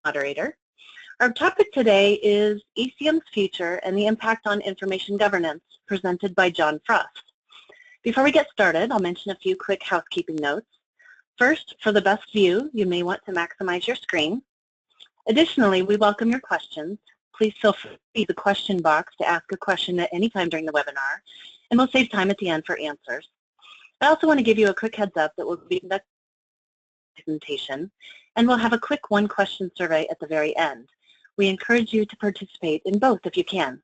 moderator. Our topic today is ECM's future and the impact on information governance, presented by John Frost. Before we get started, I'll mention a few quick housekeeping notes. First, for the best view, you may want to maximize your screen. Additionally, we welcome your questions. Please feel free to use the question box to ask a question at any time during the webinar, and we'll save time at the end for answers. I also want to give you a quick heads up that we'll be conducting a presentation, and we'll have a quick one-question survey at the very end. We encourage you to participate in both if you can.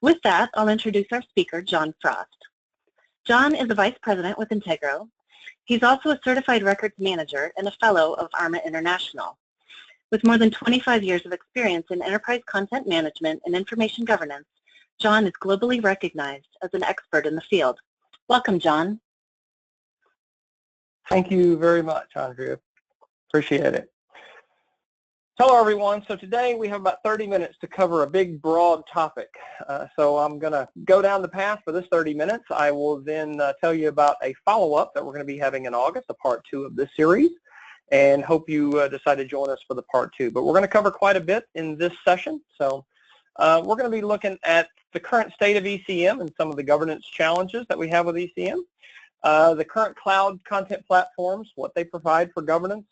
With that, I'll introduce our speaker, John Frost. John is a Vice President with Integro. He's also a Certified Records Manager and a Fellow of ARMA International. With more than 25 years of experience in enterprise content management and information governance, John is globally recognized as an expert in the field. Welcome, John. Thank you very much, Andrea. Appreciate it. Hello, everyone. So today we have about 30 minutes to cover a big, broad topic. So I'm going to go down the path for this 30 minutes. I will then tell you about a follow-up that we're going to be having in August, a part 2 of this series, and hope you decide to join us for the part 2. But we're going to cover quite a bit in this session. So we're going to be looking at the current state of ECM and some of the governance challenges that we have with ECM, the current cloud content platforms, what they provide for governance,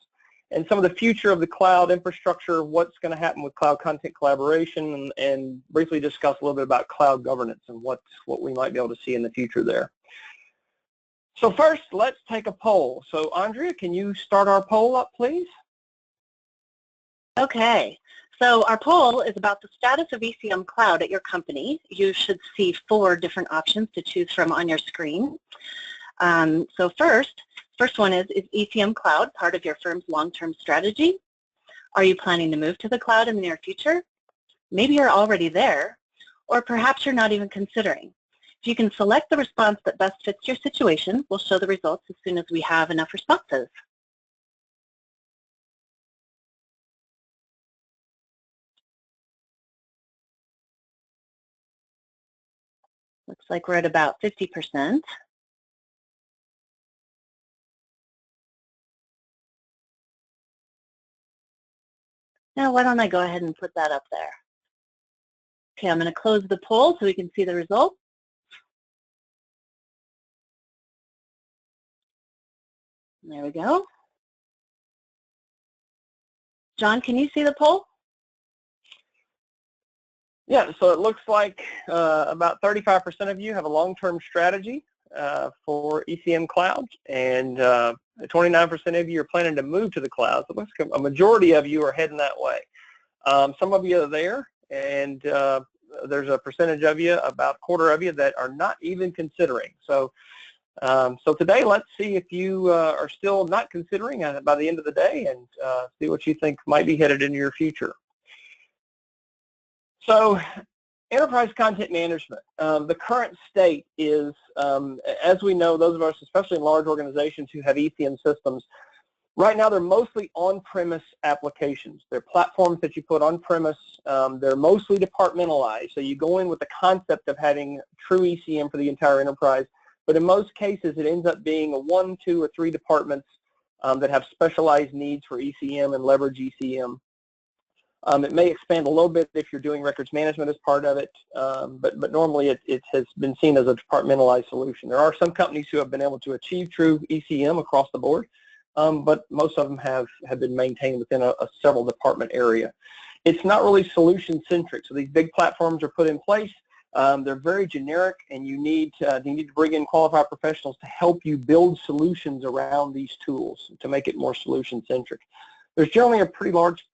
and some of the future of the cloud infrastructure, what's going to happen with cloud content collaboration, and briefly discuss a little bit about cloud governance and what we might be able to see in the future there. So first, let's take a poll. So Andrea, can you start our poll up, please? Okay. So our poll is about the status of ECM Cloud at your company. You should see 4 different options to choose from on your screen. So first one is ECM Cloud part of your firm's long-term strategy? Are you planning to move to the cloud in the near future? Maybe you're already there, or perhaps you're not even considering. If you can select the response that best fits your situation, we'll show the results as soon as we have enough responses. Looks like we're at about 50%. Now, why don't I go ahead and put that up there? Okay, I'm going to close the poll so we can see the results. There we go. John, can you see the poll? Yeah, so it looks like about 35% of you have a long-term strategy for ECM Cloud, and 29% of you are planning to move to the cloud. So it looks like a majority of you are heading that way. Some of you are there, and there's a percentage of you, about a quarter of you, that are not even considering. So today, let's see if you are still not considering by the end of the day, and see what you think might be headed into your future. So enterprise content management, the current state is, as we know, those of us, especially in large organizations who have ECM systems, right now they're mostly on-premise applications. They're platforms that you put on-premise. They're mostly departmentalized. So you go in with the concept of having true ECM for the entire enterprise, but in most cases it ends up being 1, 2, or 3 departments that have specialized needs for ECM and leverage ECM. It may expand a little bit if you're doing records management as part of it, but normally it has been seen as a departmentalized solution. There are some companies who have been able to achieve true ECM across the board, but most of them have been maintained within a several department area. It's not really solution-centric, so these big platforms are put in place. They're very generic, and you need to bring in qualified professionals to help you build solutions around these tools to make it more solution-centric. There's generally a pretty large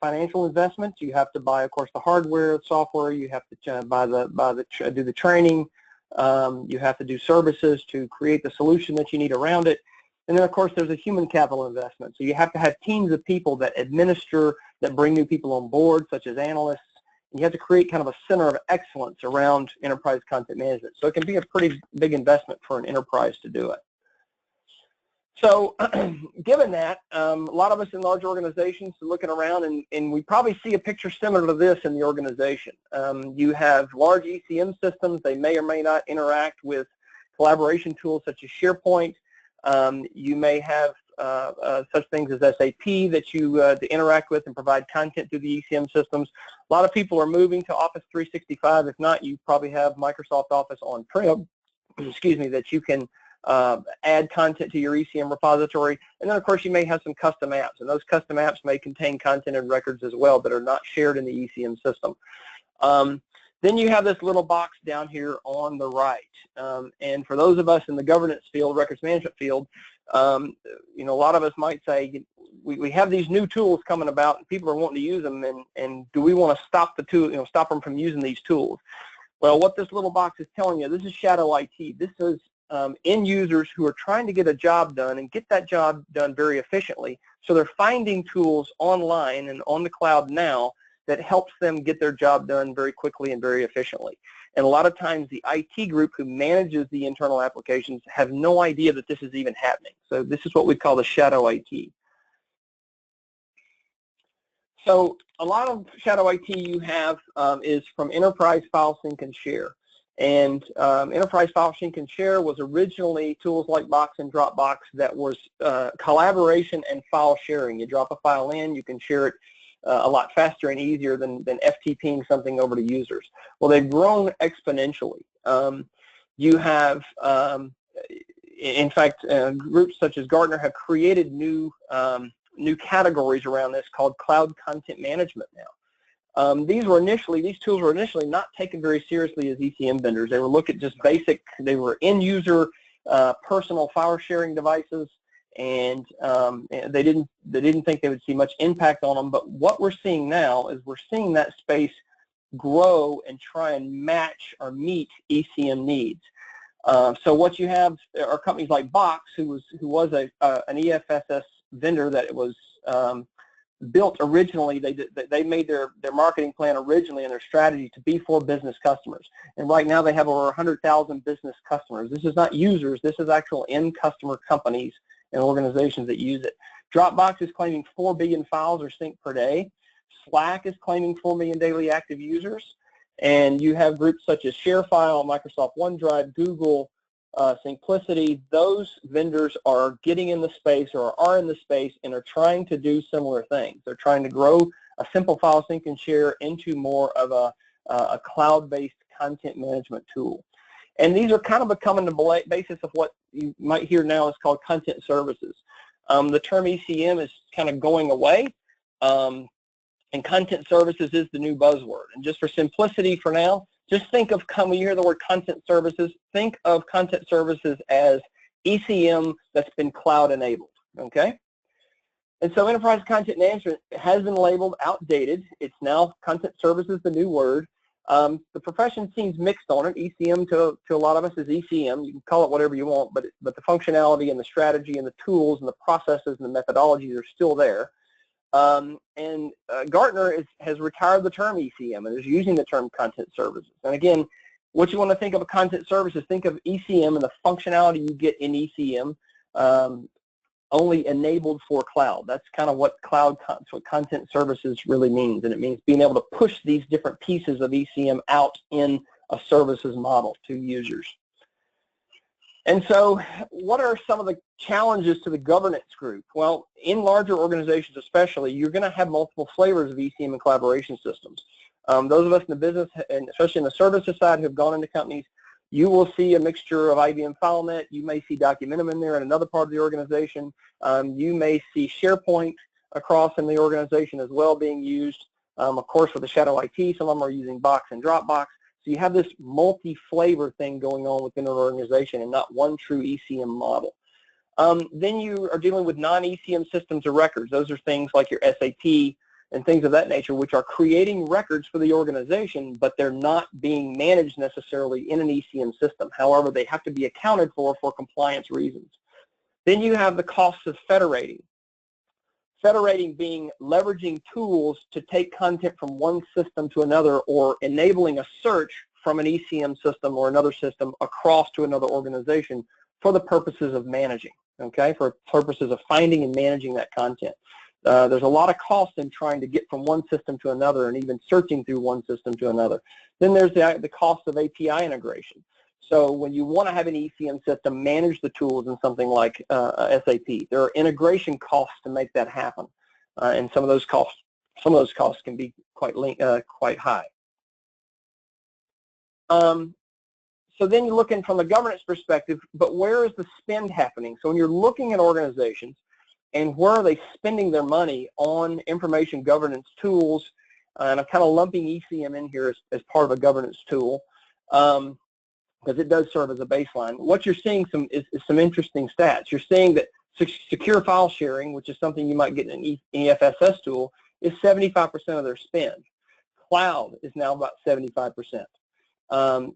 financial investment. You have to buy, of course, the hardware, software. You have to do the training. You have to do services to create the solution that you need around it. And then, of course, there's a human capital investment. So you have to have teams of people that administer, that bring new people on board, such as analysts. And you have to create kind of a center of excellence around enterprise content management. So it can be a pretty big investment for an enterprise to do it. So given that, a lot of us in large organizations are looking around, and we probably see a picture similar to this in the organization. You have large ECM systems. They may or may not interact with collaboration tools such as SharePoint. You may have such things as SAP that you to interact with and provide content through the ECM systems. A lot of people are moving to Office 365. If not, you probably have Microsoft Office on-prem, excuse me, that you can add content to your ECM repository. And then, of course, you may have some custom apps, and those custom apps may contain content and records as well that are not shared in the ECM system. Then you have this little box down here on the right. And for those of us in the governance field, records management field, you know, a lot of us might say, we have these new tools coming about and people are wanting to use them, and do we want to stop the tool, you know, stop them from using these tools? Well, what this little box is telling you, this is shadow IT. This is end users who are trying to get a job done and get that job done very efficiently. So they're finding tools online and on the cloud now that helps them get their job done very quickly and very efficiently. And a lot of times the IT group who manages the internal applications have no idea that this is even happening. So this is what we call the shadow IT. So a lot of shadow IT you have is from Enterprise File Sync and Share. And Enterprise File Sync and Share was originally tools like Box and Dropbox that was collaboration and file sharing. You drop a file in, you can share it a lot faster and easier than FTPing something over to users. Well, they've grown exponentially. You have, in fact, groups such as Gartner have created new categories around this called cloud content management now. These tools were initially not taken very seriously as ECM vendors. They were looked at just basic, they were end user personal file sharing devices, and they didn't think they would see much impact on them. But what we're seeing now is we're seeing that space grow and try and match or meet ECM needs. So what you have are companies like Box, who was an EFSS vendor that was built originally. They made their marketing plan originally and their strategy to be for business customers. And right now they have over 100,000 business customers. This is not users. This is actual end customer companies and organizations that use it. Dropbox is claiming 4 billion files are synced per day. Slack is claiming 4 million daily active users. And you have groups such as ShareFile, Microsoft OneDrive, Google, Simplicity. Those vendors are getting in the space or are in the space and are trying to do similar things. They're trying to grow a simple file sync and share into more of a cloud-based content management tool. And these are kind of becoming the basis of what you might hear now is called content services. The term ECM is kind of going away, and content services is the new buzzword. And just for simplicity for now, just think of, when you hear the word content services, think of content services as ECM that's been cloud enabled, okay? And so enterprise content management has been labeled outdated. It's now content services, the new word. The profession seems mixed on it. ECM to a lot of us is ECM. You can call it whatever you want, but the functionality and the strategy and the tools and the processes and the methodologies are still there. Gartner has retired the term ECM and is using the term content services. And again, what you want to think of a content services, think of ECM and the functionality you get in ECM only enabled for cloud. That's kind of what content services really means, and it means being able to push these different pieces of ECM out in a services model to users. And so what are some of the challenges to the governance group? Well, in larger organizations especially, you're going to have multiple flavors of ECM and collaboration systems. Those of us in the business, and especially in the services side who have gone into companies, you will see a mixture of IBM FileNet. You may see Documentum in there in another part of the organization. You may see SharePoint across in the organization as well being used. Of course, with the shadow IT, some of them are using Box and Dropbox. So you have this multi-flavor thing going on within an organization and not one true ECM model. Then you are dealing with non-ECM systems of records. Those are things like your SAP and things of that nature, which are creating records for the organization, but they're not being managed necessarily in an ECM system. However, they have to be accounted for compliance reasons. Then you have the costs of federating. Federating being leveraging tools to take content from one system to another, or enabling a search from an ECM system or another system across to another organization for the purposes of managing, okay, for purposes of finding and managing that content. There's a lot of cost in trying to get from one system to another and even searching through one system to another. Then there's the cost of API integration. So when you want to have an ECM system manage the tools in something like SAP, there are integration costs to make that happen, and some of those costs can be quite high. So then you're looking from a governance perspective, but where is the spend happening? So when you're looking at organizations and where are they spending their money on information governance tools, and I'm kind of lumping ECM in here as part of a governance tool, because it does serve as a baseline. What you're seeing is some interesting stats. You're seeing that secure file sharing, which is something you might get in an EFSS tool, is 75% of their spend. Cloud is now about 75%. And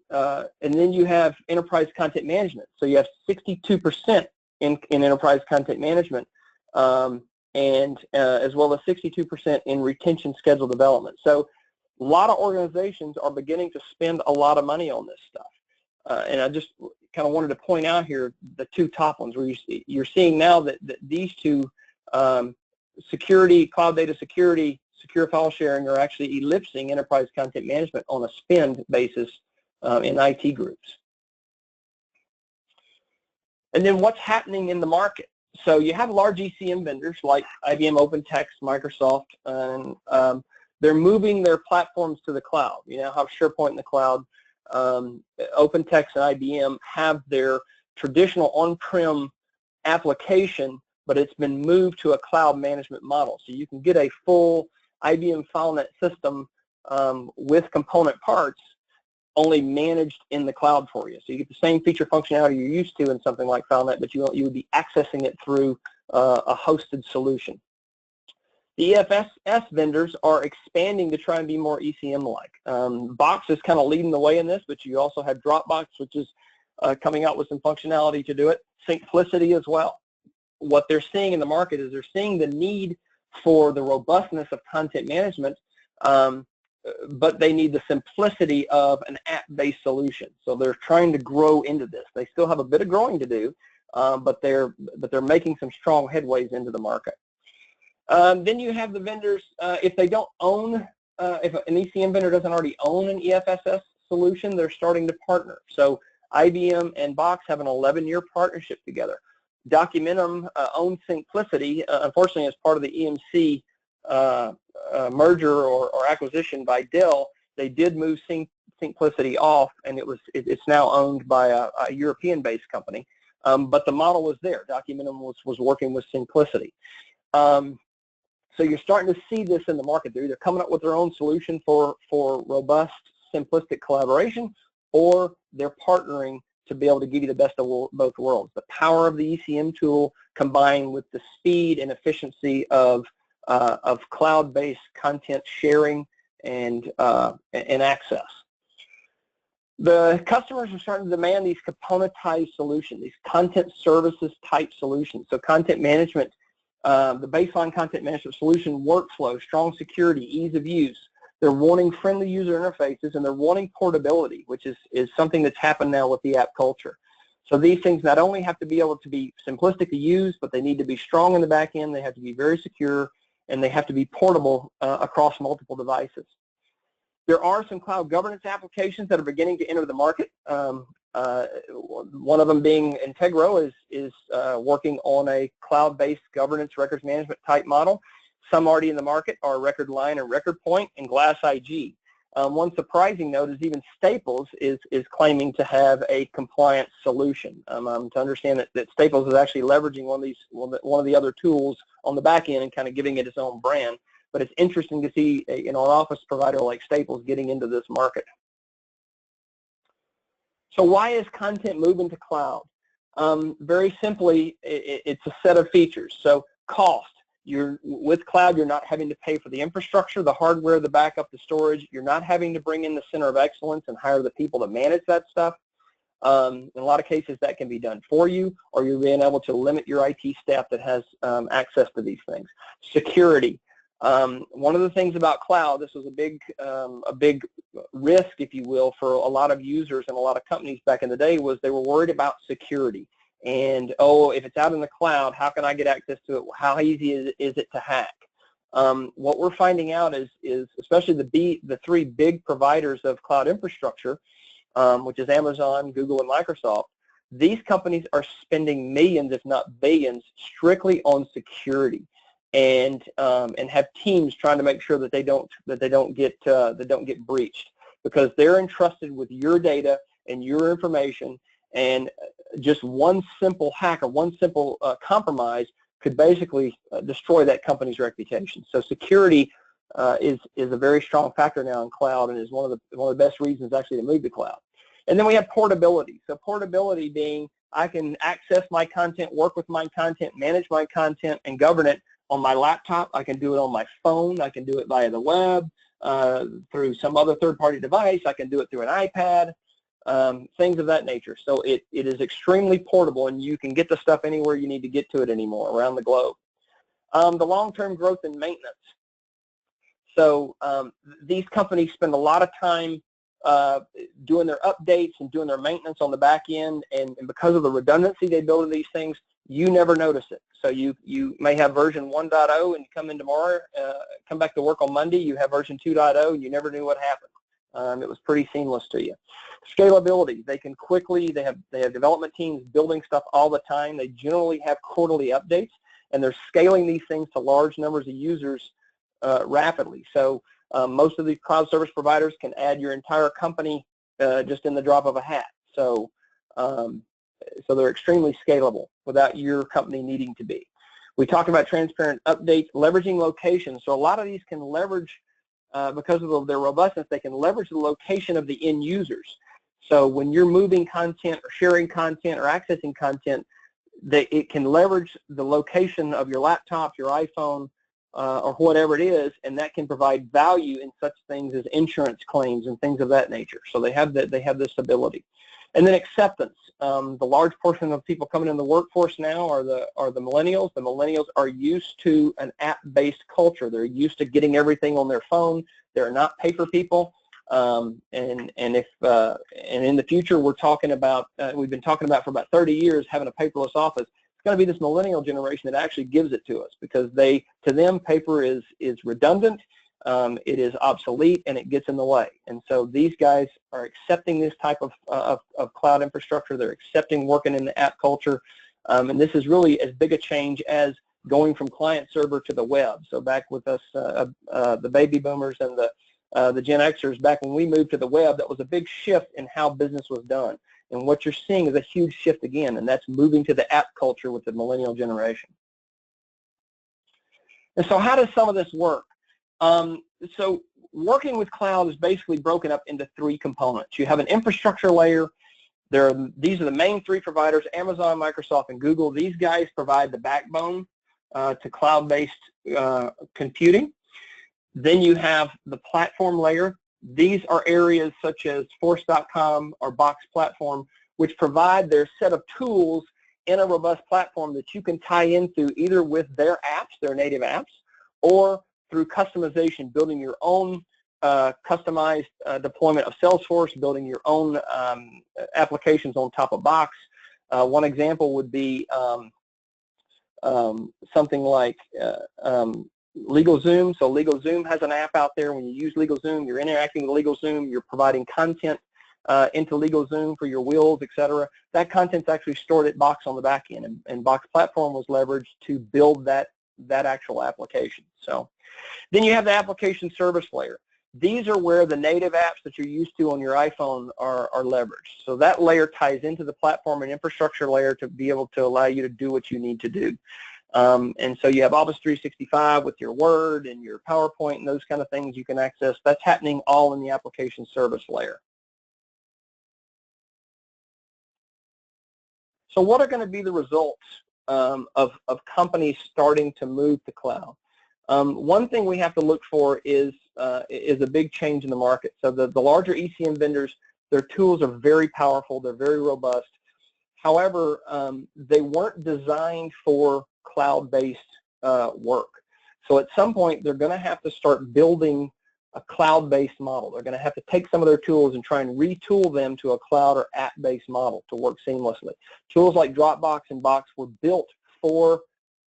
then you have enterprise content management. So you have 62% in enterprise content management, and as well as 62% in retention schedule development. So a lot of organizations are beginning to spend a lot of money on this stuff. And I just kind of wanted to point out here the two top ones where you're seeing now that these two, security, cloud data security, secure file sharing, are actually eclipsing enterprise content management on a spend basis in IT groups. And then what's happening in the market? So you have large ECM vendors like IBM OpenText, Microsoft, and they're moving their platforms to the cloud. You now have SharePoint in the cloud. OpenText and IBM have their traditional on-prem application, but it's been moved to a cloud management model. So you can get a full IBM FileNet system with component parts, only managed in the cloud for you. So you get the same feature functionality you're used to in something like FileNet, but you would be accessing it through a hosted solution. The EFSS vendors are expanding to try and be more ECM-like. Box is kind of leading the way in this, but you also have Dropbox, which is coming out with some functionality to do it. Simplicity as well. What they're seeing in the market is they're seeing the need for the robustness of content management, but they need the simplicity of an app-based solution. So they're trying to grow into this. They still have a bit of growing to do, but they're making some strong headways into the market. Then you have the vendors, if they don't own, if an ECM vendor doesn't already own an EFSS solution, they're starting to partner. So IBM and Box have an 11-year partnership together. Documentum owns Simplicity. Unfortunately, as part of the EMC merger or acquisition by Dell, they did move Simplicity off, and it's now owned by a European-based company. But the model was there. Documentum was working with Simplicity. So you're starting to see this in the market. They're either coming up with their own solution for robust, simplistic collaboration, or they're partnering to be able to give you the best of both worlds. The power of the ECM tool combined with the speed and efficiency of cloud-based content sharing and access. The customers are starting to demand these componentized solutions, these content services type solutions. So content management, the baseline content management solution, workflow, strong security, ease of use. They're wanting friendly user interfaces, and they're wanting portability, which is something that's happened now with the app culture. So these things not only have to be able to be simplistic to use, but they need to be strong in the back end, they have to be very secure, and they have to be portable across multiple devices. There are some cloud governance applications that are beginning to enter the market. One of them being Integro is working on a cloud-based governance records management type model. Some already in the market are RecordLine and RecordPoint and GlassIG. One surprising note is even Staples is claiming to have a compliance solution. To understand that Staples is actually leveraging one of the other tools on the back end and kind of giving it its own brand. But it's interesting to see an office provider like Staples getting into this market. So why is content moving to cloud? Very simply, it's a set of features. So cost. With cloud, you're not having to pay for the infrastructure, the hardware, the backup, the storage. You're not having to bring in the center of excellence and hire the people to manage that stuff. In a lot of cases, that can be done for you, or you're being able to limit your IT staff that has access to these things. Security. One of the things about cloud, this was a big risk, if you will, for a lot of users and a lot of companies back in the day, was they were worried about security. And, oh, if it's out in the cloud, how can I get access to it? How easy is it to hack? What we're finding out is especially the three big providers of cloud infrastructure, which is Amazon, Google, and Microsoft, these companies are spending millions, if not billions, strictly on security, and have teams trying to make sure that they don't get breached, because they're entrusted with your data and your information, and just one simple hack or one simple compromise could basically destroy that company's reputation. So security is a very strong factor now in cloud, and is one of the best reasons actually to move to cloud. And then we have portability. So portability being, I can access my content, work with my content, manage my content, and govern it on my laptop. I can do it on my phone. I can do it via the web, through some other third-party device. I can do it through an iPad, things of that nature. So it is extremely portable, and you can get the stuff anywhere you need to get to it anymore around the globe. The long-term growth and maintenance. So these companies spend a lot of time doing their updates and doing their maintenance on the back end, and because of the redundancy they build in these things, you never notice it. So you may have version 1.0 and you come in tomorrow, come back to work on Monday, you have version 2.0 and you never knew what happened. It was pretty seamless to you. Scalability, they can quickly, they have development teams building stuff all the time. They generally have quarterly updates, and they're scaling these things to large numbers of users rapidly. So most of these cloud service providers can add your entire company just in the drop of a hat. So so they're extremely scalable without your company needing to be. We talked about transparent updates, leveraging locations. So a lot of these can leverage, because of their robustness, they can leverage the location of the end users. So when you're moving content or sharing content or accessing content, it can leverage the location of your laptop, your iPhone, or whatever it is, and that can provide value in such things as insurance claims and things of that nature. So they have this ability. And then acceptance. The large portion of people coming in the workforce now are the millennials. The millennials are used to an app-based culture. They're used to getting everything on their phone. They're not paper people. And in the future, we're talking about, we've been talking about for about 30 years having a paperless office. It's going to be this millennial generation that actually gives it to us, because to them paper is redundant, it is obsolete, and it gets in the way. And so these guys are accepting this type of cloud infrastructure. They're accepting working in the app culture, and this is really as big a change as going from client server to the web. So back with us, the baby boomers and the Gen Xers, back when we moved to the web, that was a big shift in how business was done. And what you're seeing is a huge shift again, and that's moving to the app culture with the millennial generation. And so how does some of this work? So working with cloud is basically broken up into three components. You have an infrastructure layer. These are the main three providers: Amazon, Microsoft, and Google. These guys provide the backbone to cloud-based computing. Then you have the platform layer. These are areas such as Force.com or Box Platform, which provide their set of tools in a robust platform that you can tie into either with their apps, their native apps, or through customization, building your own customized deployment of Salesforce, building your own applications on top of Box. One example would be something like LegalZoom. So LegalZoom has an app out there. When you use LegalZoom, you're interacting with LegalZoom, you're providing content into LegalZoom for your wills, etc. That content's actually stored at Box on the back end, and Box Platform was leveraged to build that actual application. So then you have the application service layer. These are where the native apps that you're used to on your iPhone are leveraged. So that layer ties into the platform and infrastructure layer to be able to allow you to do what you need to do. And so you have Office 365 with your Word and your PowerPoint and those kind of things you can access. That's happening all in the application service layer. So what are going to be the results of companies starting to move to cloud? One thing we have to look for is a big change in the market. So the larger ECM vendors, their tools are very powerful. They're very robust. However, they weren't designed for cloud-based work. So at some point, they're going to have to start building a cloud-based model. They're going to have to take some of their tools and try and retool them to a cloud or app-based model to work seamlessly. Tools like Dropbox and Box were built for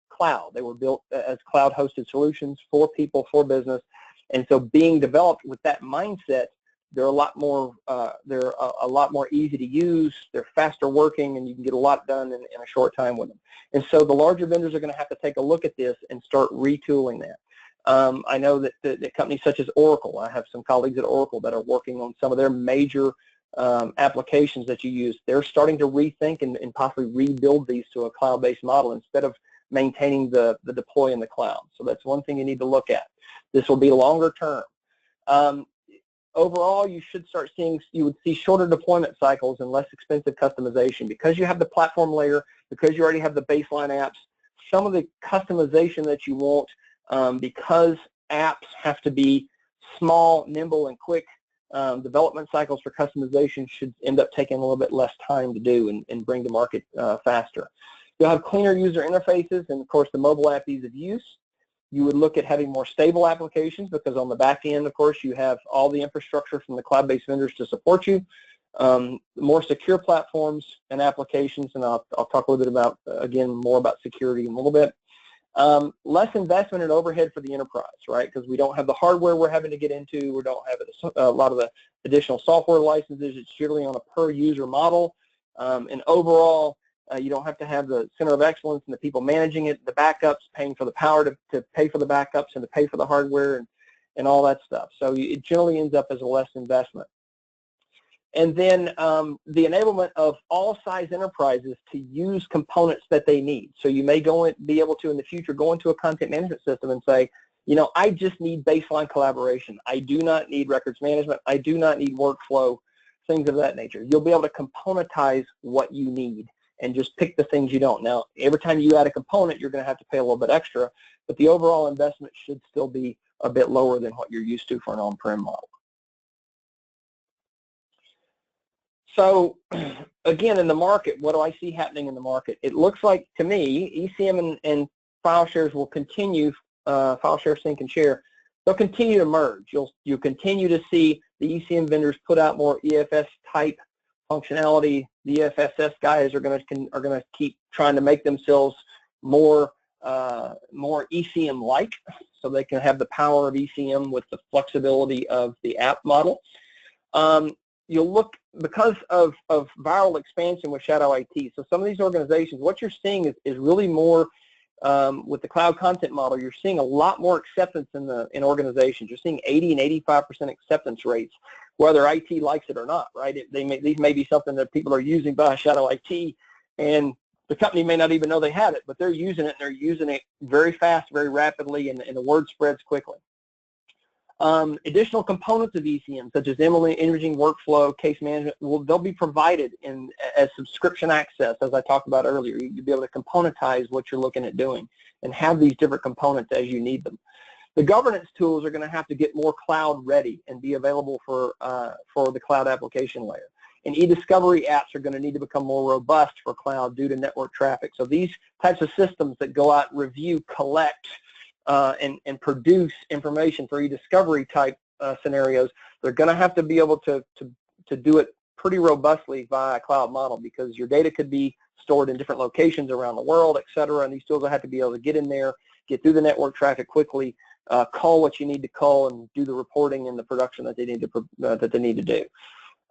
cloud. They were built as cloud-hosted solutions for people, for business. And so being developed with that mindset, they're a lot more easy to use, they're faster working, and you can get a lot done in a short time with them. And so the larger vendors are going to have to take a look at this and start retooling that. I know that companies such as Oracle, I have some colleagues at Oracle that are working on some of their major applications that you use. They're starting to rethink and possibly rebuild these to a cloud-based model instead of maintaining the deploy in the cloud. So that's one thing you need to look at. This will be longer term. Overall, you would see shorter deployment cycles and less expensive customization. Because you have the platform layer, because you already have the baseline apps, some of the customization that you want, because apps have to be small, nimble, and quick, development cycles for customization should end up taking a little bit less time to do and bring to market faster. You'll have cleaner user interfaces and, of course, the mobile app ease of use. You would look at having more stable applications because on the back end, of course, you have all the infrastructure from the cloud-based vendors to support you. More secure platforms and applications, and I'll talk a little bit about, again, more about security in a little bit. Less investment and overhead for the enterprise, right? Because we don't have the hardware we're having to get into. We don't have a lot of the additional software licenses. It's generally on a per-user model. And overall, you don't have to have the center of excellence and the people managing it, the backups, paying for the power to pay for the backups and to pay for the hardware and all that stuff. So it generally ends up as a less investment. And then the enablement of all size enterprises to use components that they need. So you may be able to in the future go into a content management system and say, you know, I just need baseline collaboration. I do not need records management. I do not need workflow, things of that nature. You'll be able to componentize what you need and just pick the things you don't. Now, every time you add a component, you're going to have to pay a little bit extra, but the overall investment should still be a bit lower than what you're used to for an on-prem model. So, again, in the market, what do I see happening in the market? It looks like, to me, ECM and file shares will continue, file share, sync, and share. They'll continue to merge. You'll continue to see the ECM vendors put out more EFS type functionality. The EFSS guys are going to keep trying to make themselves more ECM-like, so they can have the power of ECM with the flexibility of the app model. You'll look, because of viral expansion with shadow IT, so some of these organizations, what you're seeing is really more with the cloud content model. You're seeing a lot more acceptance in organizations. You're seeing 80 and 85% acceptance rates, whether IT likes it or not, right? These may be something that people are using by shadow IT, and the company may not even know they have it, but they're using it, and they're using it very fast, very rapidly, and the word spreads quickly. Additional components of ECM, such as imaging, workflow, case management, they'll be provided as subscription access, as I talked about earlier. You'll be able to componentize what you're looking at doing and have these different components as you need them. The governance tools are going to have to get more cloud ready and be available for the cloud application layer. And e-discovery apps are going to need to become more robust for cloud due to network traffic. So these types of systems that go out, review, collect, and produce information for e-discovery type scenarios, they're going to have to be able to do it pretty robustly via a cloud model, because your data could be stored in different locations around the world, et cetera, and these tools will have to be able to get in there, get through the network traffic quickly, call what you need to call, and do the reporting and the production that they need to do.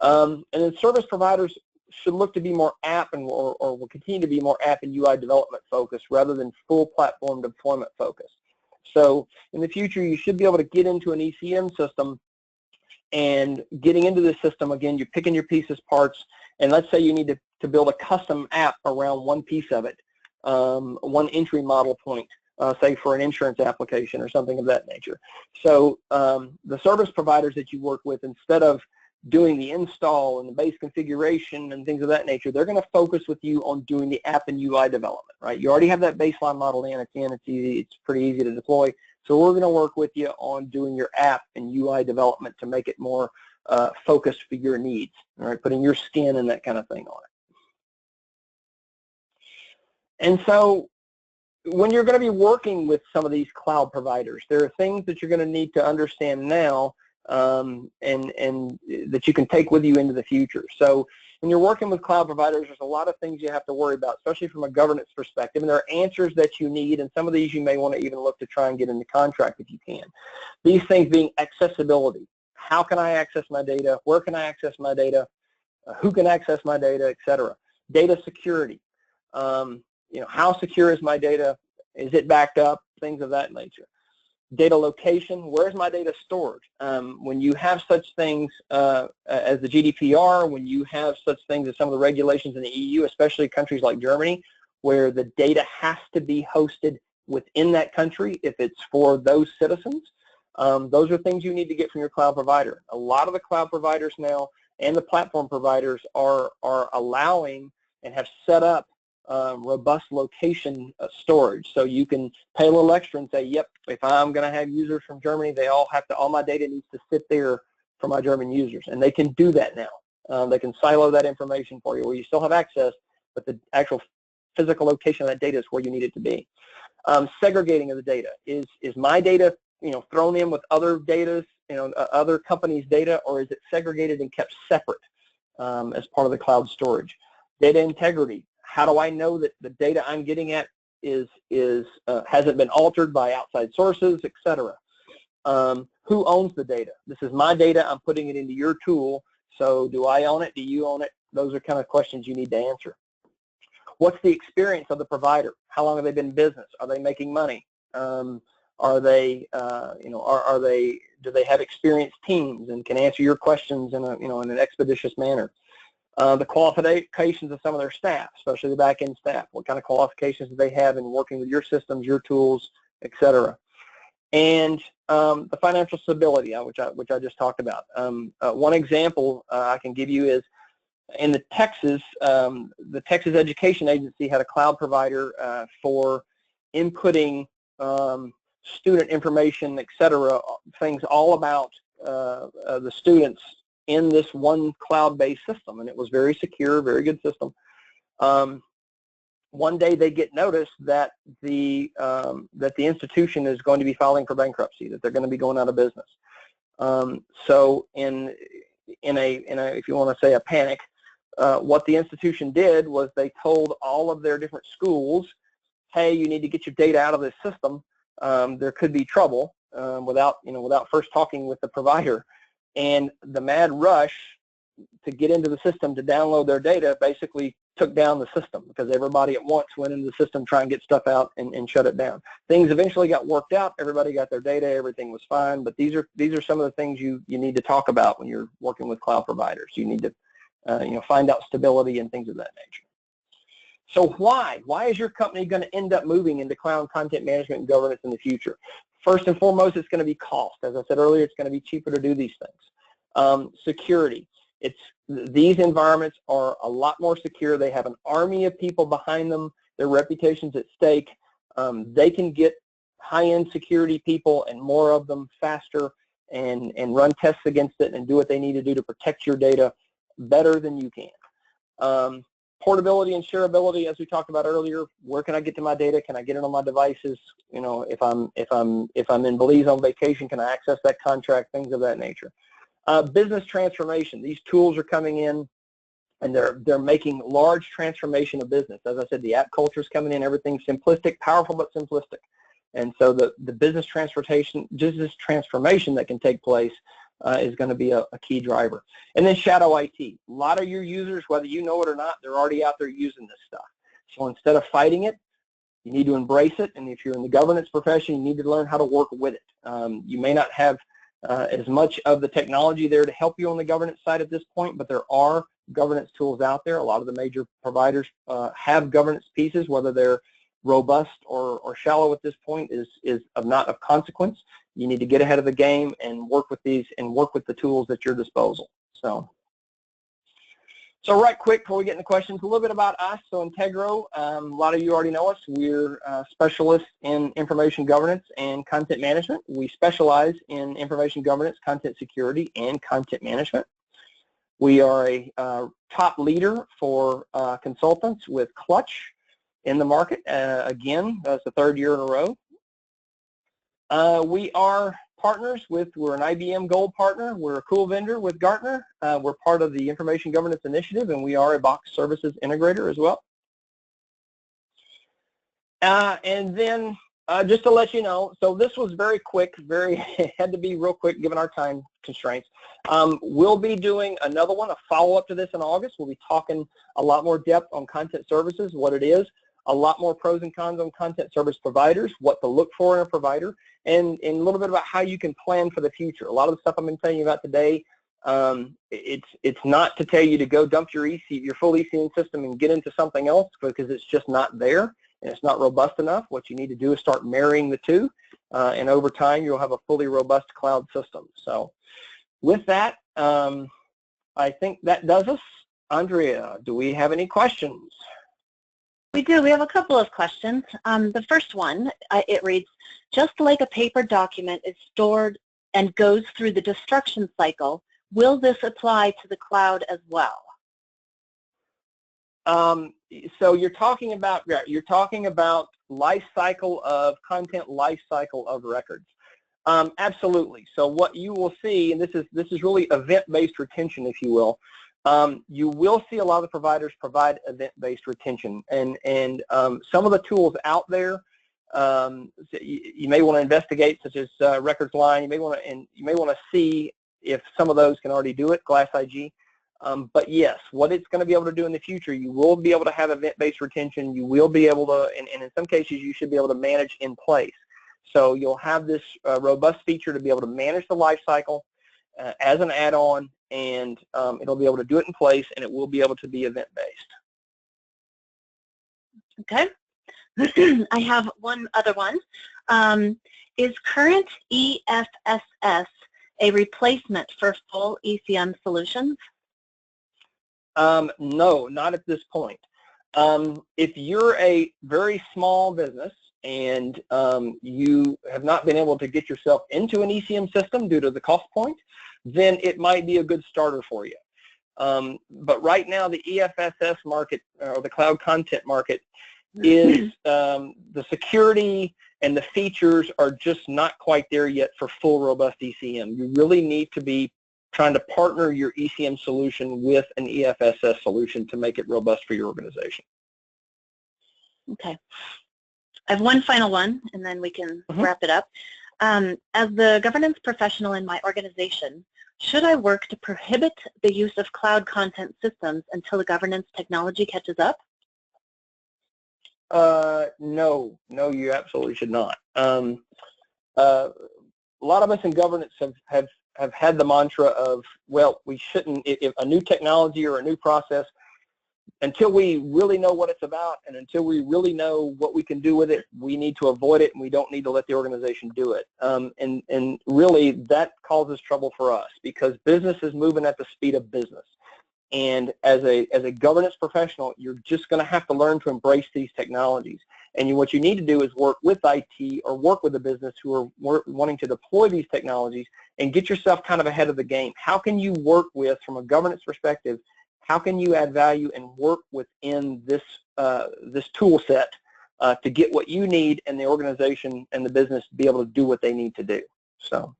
And then service providers should look to be more app or will continue to be more app and UI development focused rather than full platform deployment focused. So in the future, you should be able to get into an ECM system, and getting into the system, again, you're picking your pieces, parts, and let's say you need to build a custom app around one piece of it, one entry model point, say for an insurance application or something of that nature. So the service providers that you work with, instead of doing the install and the base configuration and things of that nature, they're going to focus with you on doing the app and UI development, right? You already have that baseline model in, it's easy, it's pretty easy to deploy. So we're going to work with you on doing your app and UI development to make it more focused for your needs, all right? Putting your skin and that kind of thing on it. And so when you're going to be working with some of these cloud providers, there are things that you're going to need to understand now and that you can take with you into the future. So when you're working with cloud providers, there's a lot of things you have to worry about, especially from a governance perspective, and there are answers that you need, and some of these you may want to even look to try and get in the contract if you can. These things being accessibility. how can I access my data, where can I access my data, who can access my data, etc. Data security, how secure is my data, is it backed up, things of that nature. Data location, where's my data stored? When you have such things as the GDPR, when you have such things as some of the regulations in the EU, especially countries like Germany, where the data has to be hosted within that country if it's for those citizens, those are things you need to get from your cloud provider. A lot of the cloud providers now and the platform providers are allowing and have set up robust location storage, so you can pay a little extra and say, yep, if I'm going to have users from Germany, all my data needs to sit there for my German users, and they can do that now. They can silo that information for you where you still have access, but the actual physical location of that data is where you need it to be. Segregating of the data, is my data thrown in with other data, other companies' data, or is it segregated and kept separate as part of the cloud storage? Data integrity. How do I know that the data I'm getting at hasn't been altered by outside sources, etc.? Who owns the data? This is my data. I'm putting it into your tool. So do I own it? Do you own it? Those are kind of questions you need to answer. What's the experience of the provider? How long have they been in business? Are they making money? Are they, do they have experienced teams and can answer your questions in an expeditious manner? The qualifications of some of their staff, especially the back-end staff. What kind of qualifications do they have in working with your systems, your tools, etc. And the financial stability, which I just talked about. One example I can give you is in the Texas Education Agency had a cloud provider for inputting student information, etc., things all about the students in this one cloud-based system, and it was very secure, very good system. One day they get notice that the institution is going to be filing for bankruptcy, that they're going to be going out of business. So in if you want to say a panic, what the institution did was they told all of their different schools, hey, you need to get your data out of this system. There could be trouble without first talking with the provider. And the mad rush to get into the system to download their data basically took down the system, because everybody at once went into the system trying to get stuff out and shut it down. Things eventually got worked out. Everybody got their data. Everything was fine. But these are some of the things you need to talk about when you're working with cloud providers. You need to find out stability and things of that nature. So why is your company going to end up moving into cloud content management and governance in the future? First and foremost, it's going to be cost. As I said earlier, it's going to be cheaper to do these things. Security. These environments are a lot more secure. They have an army of people behind them. Their reputation's at stake. They can get high-end security people and more of them faster and run tests against it and do what they need to do to protect your data better than you can. Portability and shareability, as we talked about earlier. Where can I get to my data? Can I get it on my devices? If I'm in Belize on vacation, can I access that contract? Things of that nature. Business transformation. These tools are coming in, and they're making large transformation of business. As I said, the app culture is coming in. Everything's simplistic, powerful but simplistic. And so the business transformation that can take place is going to be a key driver. And then shadow IT. A lot of your users, whether you know it or not, they're already out there using this stuff. So instead of fighting it, you need to embrace it. And if you're in the governance profession, you need to learn how to work with it. You may not have as much of the technology there to help you on the governance side at this point, but there are governance tools out there. A lot of the major providers have governance pieces. Whether they're robust or shallow at this point is not of consequence. You need to get ahead of the game and work with these and work with the tools at your disposal. So right quick before we get into questions, a little bit about us. So Integro, a lot of you already know us. We're specialists in information governance and content management. We specialize in information governance, content security, and content management. We are a top leader for consultants with Clutch in the market. Again, that's the third year in a row. We are partners we're an IBM Gold partner. We're a cool vendor with Gartner. We're part of the Information Governance Initiative, and we are a Box Services integrator as well. And then Just to let you know, so this was very quick, had to be real quick given our time constraints. We'll be doing another one, a follow-up to this in August. We'll be talking a lot more depth on content services, what it is, a lot more pros and cons on content service providers, what to look for in a provider, and a little bit about how you can plan for the future. A lot of the stuff I've been telling you about today, it's not to tell you to go dump your full ECM system and get into something else, because it's just not there. And it's not robust enough. What you need to do is start marrying the two, and over time you'll have a fully robust cloud system. So with that, I think that does us. Andrea, do we have any questions? We do. We have a couple of questions. The first one, it reads, just like a paper document is stored and goes through the destruction cycle, will this apply to the cloud as well? So you're talking about life cycle of content, life cycle of records. Absolutely. So what you will see, and this is really event-based retention, if you will. You will see a lot of the providers provide event-based retention, and some of the tools out there you may want to investigate, such as Records Line. You may want to see if some of those can already do it, Glass IG. But yes, what it's going to be able to do in the future, you will be able to have event-based retention. You will be able to, and in some cases, you should be able to manage in place. So you'll have this robust feature to be able to manage the life cycle as an add-on, and it'll be able to do it in place, and it will be able to be event-based. Okay. I have one other one. Is current EFSS a replacement for full ECM solutions? No, not at this point. If you're a very small business and you have not been able to get yourself into an ECM system due to the cost point, then it might be a good starter for you. But right now, the EFSS market, or the cloud content market, is the security and the features are just not quite there yet for full robust ECM. You really need to be trying to partner your ECM solution with an EFSS solution to make it robust for your organization. Okay. I have one final one, and then we can wrap it up. As the governance professional in my organization, should I work to prohibit the use of cloud content systems until the governance technology catches up? No, you absolutely should not. A lot of us in governance have had the mantra of, well, we shouldn't, if a new technology or a new process, until we really know what it's about and until we really know what we can do with it, we need to avoid it, and we don't need to let the organization do it. And really, that causes trouble for us, because business is moving at the speed of business. And as a governance professional, you're just going to have to learn to embrace these technologies. And what you need to do is work with IT or work with a business who are wanting to deploy these technologies and get yourself kind of ahead of the game. How can you work with, from a governance perspective, how can you add value and work within this this tool set to get what you need, and the organization and the business be able to do what they need to do? So.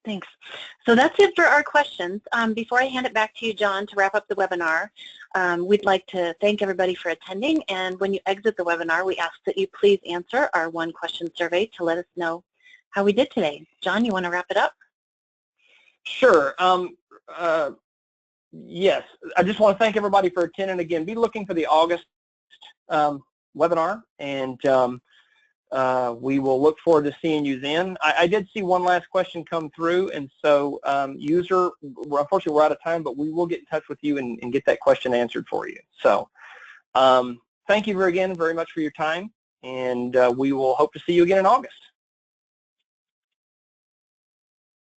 Thanks. So that's it for our questions. Before I hand it back to you, John, to wrap up the webinar, we'd like to thank everybody for attending. And when you exit the webinar, we ask that you please answer our one-question survey to let us know how we did today. John, you want to wrap it up? Sure. Yes. I just want to thank everybody for attending. Again, be looking for the August webinar, and we will look forward to seeing you then. I did see one last question come through, and so user, unfortunately we're out of time, but we will get in touch with you and get that question answered for you. So thank you again very much for your time, and we will hope to see you again in August.